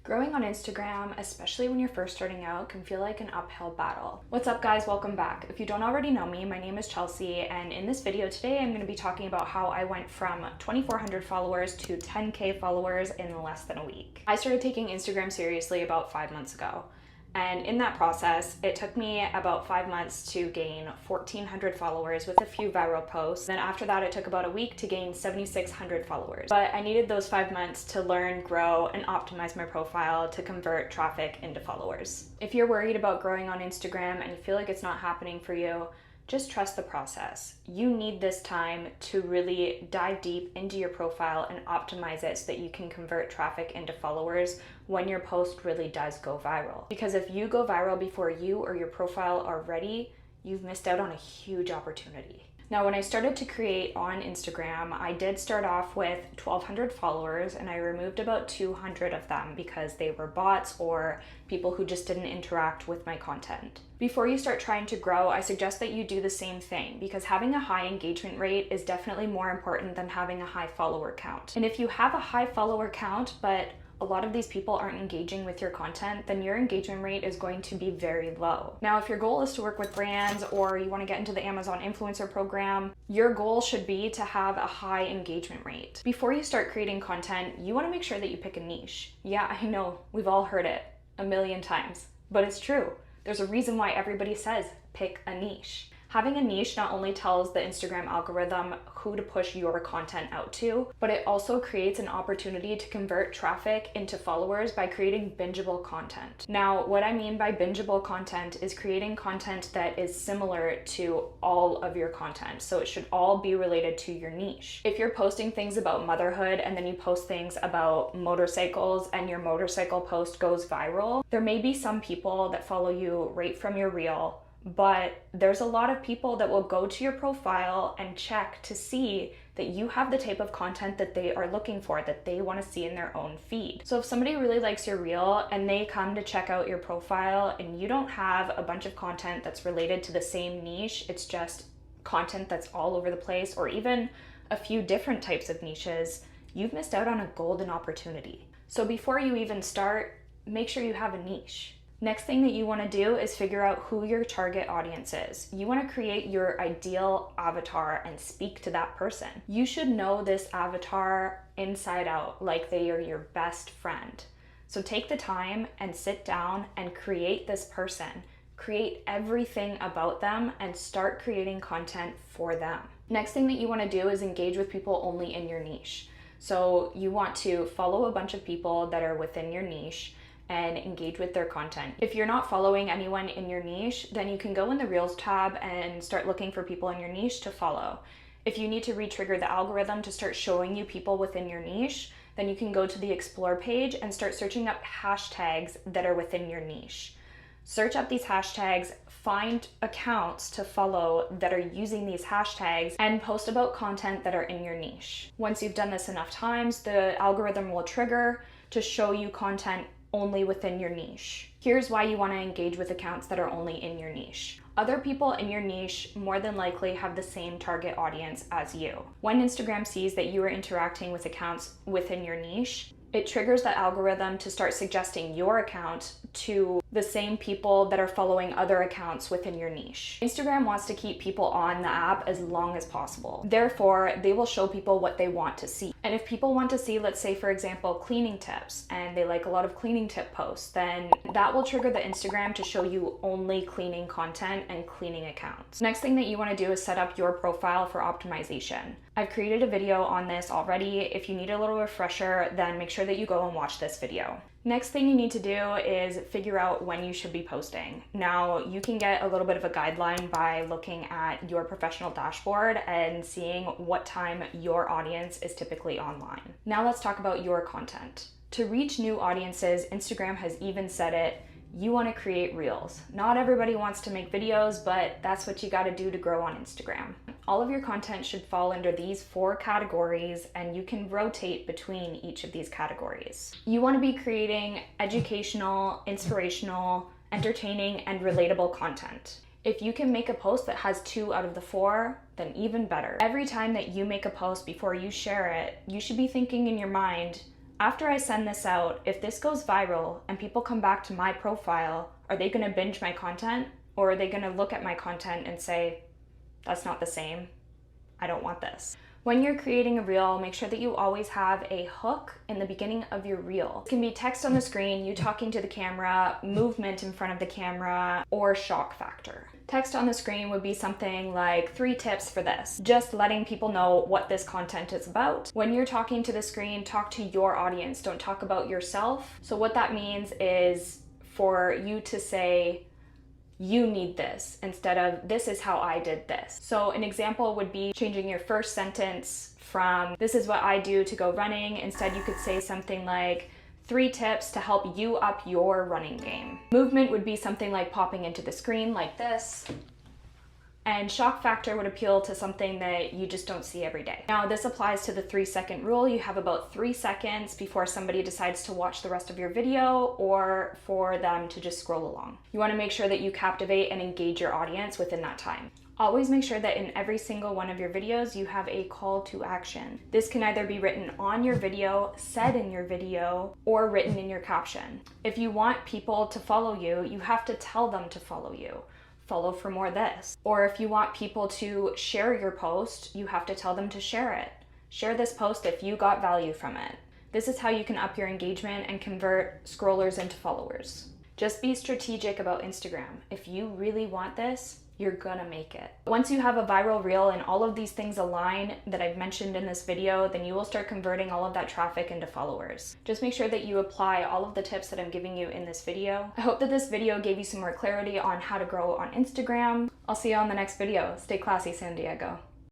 Growing on Instagram, especially when you're first starting out, can feel like an uphill battle. What's up guys, welcome back. If you don't already know me, my name is Chelsea, and in this video today I'm going to be talking about how I went from 2,400 followers to 10K followers in less than a week. I started taking Instagram seriously about 5 months ago. And in that process, it took me about 5 months to gain 1,400 followers with a few viral posts. Then after that, it took about a week to gain 7,600 followers. But I needed those 5 months to learn, grow, and optimize my profile to convert traffic into followers. If you're worried about growing on Instagram and you feel like it's not happening for you, just trust the process. You need this time to really dive deep into your profile and optimize it so that you can convert traffic into followers when your post really does go viral. Because if you go viral before you or your profile are ready, you've missed out on a huge opportunity. Now, when I started to create on Instagram, I did start off with 1,200 followers and I removed about 200 of them because they were bots or people who just didn't interact with my content. Before you start trying to grow, I suggest that you do the same thing because having a high engagement rate is definitely more important than having a high follower count. And if you have a high follower count, but a lot of these people aren't engaging with your content, then your engagement rate is going to be very low. Now, if your goal is to work with brands or you want to get into the Amazon influencer program, your goal should be to have a high engagement rate. Before you start creating content, you want to make sure that you pick a niche. Yeah, I know, we've all heard it a million times, but it's true. There's a reason why everybody says pick a niche. Having a niche not only tells the Instagram algorithm who to push your content out to, but it also creates an opportunity to convert traffic into followers by creating bingeable content. Now, what I mean by bingeable content is creating content that is similar to all of your content. So it should all be related to your niche. If you're posting things about motherhood and then you post things about motorcycles and your motorcycle post goes viral, there may be some people that follow you right from your reel, but there's a lot of people that will go to your profile and check to see that you have the type of content that they are looking for, that they want to see in their own feed. So if somebody really likes your reel and they come to check out your profile and you don't have a bunch of content that's related to the same niche, it's just content that's all over the place, or even a few different types of niches, you've missed out on a golden opportunity. So before you even start, make sure you have a niche. Next thing that you want to do is figure out who your target audience is. You want to create your ideal avatar and speak to that person. You should know this avatar inside out, like they are your best friend. So take the time and sit down and create this person. Create everything about them and start creating content for them. Next thing that you want to do is engage with people only in your niche. So you want to follow a bunch of people that are within your niche and engage with their content. If you're not following anyone in your niche, then you can go in the Reels tab and start looking for people in your niche to follow. If you need to re-trigger the algorithm to start showing you people within your niche, then you can go to the Explore page and start searching up hashtags that are within your niche. Search up these hashtags, find accounts to follow that are using these hashtags, and post about content that are in your niche. Once you've done this enough times, the algorithm will trigger to show you content only within your niche. Here's why you want to engage with accounts that are only in your niche. Other people in your niche more than likely have the same target audience as you. When Instagram sees that you are interacting with accounts within your niche, it triggers the algorithm to start suggesting your account to the same people that are following other accounts within your niche. Instagram wants to keep people on the app as long as possible. Therefore, they will show people what they want to see. And if people want to see, let's say for example, cleaning tips, and they like a lot of cleaning tip posts, then that will trigger the Instagram to show you only cleaning content and cleaning accounts. Next thing that you want to do is set up your profile for optimization. I've created a video on this already. If you need a little refresher, then make sure that you go and watch this video. Next thing you need to do is figure out when you should be posting. Now, you can get a little bit of a guideline by looking at your professional dashboard and seeing what time your audience is typically online. Now let's talk about your content. To reach new audiences, Instagram has even said it, you want to create reels. Not everybody wants to make videos, but that's what you got to do to grow on Instagram. All of your content should fall under these 4 categories, and you can rotate between each of these categories. You want to be creating educational, inspirational, entertaining, and relatable content. If you can make a post that has 2 out of the 4, then even better. Every time that you make a post before you share it, you should be thinking in your mind, After I send this out, if this goes viral and people come back to my profile, are they gonna binge my content? Or are they gonna look at my content and say, that's not the same, I don't want this? When you're creating a reel, make sure that you always have a hook in the beginning of your reel. It can be text on the screen, you talking to the camera, movement in front of the camera, or shock factor. Text on the screen would be something like 3 tips for this, just letting people know what this content is about. When you're talking to the screen, talk to your audience, don't talk about yourself. So what that means is for you to say, you need this, instead of this is how I did this. So an example would be changing your first sentence from this is what I do to go running. Instead, you could say something like 3 tips to help you up your running game. Movement would be something like popping into the screen like this. And shock factor would appeal to something that you just don't see every day. Now, this applies to the 3-second rule. You have about 3 seconds before somebody decides to watch the rest of your video or for them to just scroll along. You want to make sure that you captivate and engage your audience within that time. Always make sure that in every single one of your videos, you have a call to action. This can either be written on your video, said in your video, or written in your caption. If you want people to follow you, you have to tell them to follow you. Follow for more this. Or if you want people to share your post, you have to tell them to share it. Share this post if you got value from it. This is how you can up your engagement and convert scrollers into followers. Just be strategic about Instagram. If you really want this, you're gonna make it. Once you have a viral reel and all of these things align that I've mentioned in this video, then you will start converting all of that traffic into followers. Just make sure that you apply all of the tips that I'm giving you in this video. I hope that this video gave you some more clarity on how to grow on Instagram. I'll see you on the next video. Stay classy, San Diego.